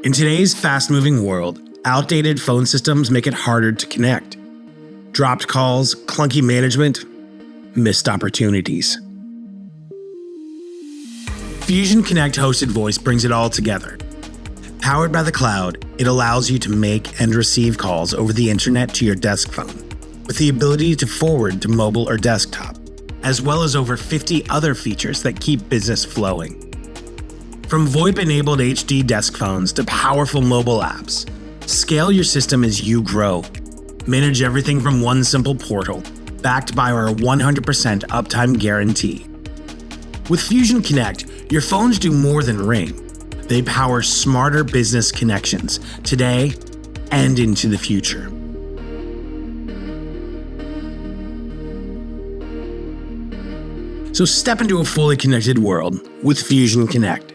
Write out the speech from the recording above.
In today's fast-moving world, outdated phone systems make it harder to connect. Dropped calls, clunky management, missed opportunities. Fusion Connect Hosted Voice brings it all together. Powered by the cloud, it allows you to make and receive calls over the internet to your desk phone, with the ability to forward to mobile or desktop, as well as over 50 other features that keep business flowing. From VoIP-enabled HD desk phones to powerful mobile apps, scale your system as you grow. Manage everything from one simple portal, backed by our 100% uptime guarantee. With Fusion Connect, your phones do more than ring. They power smarter business connections today and into the future. So step into a fully connected world with Fusion Connect.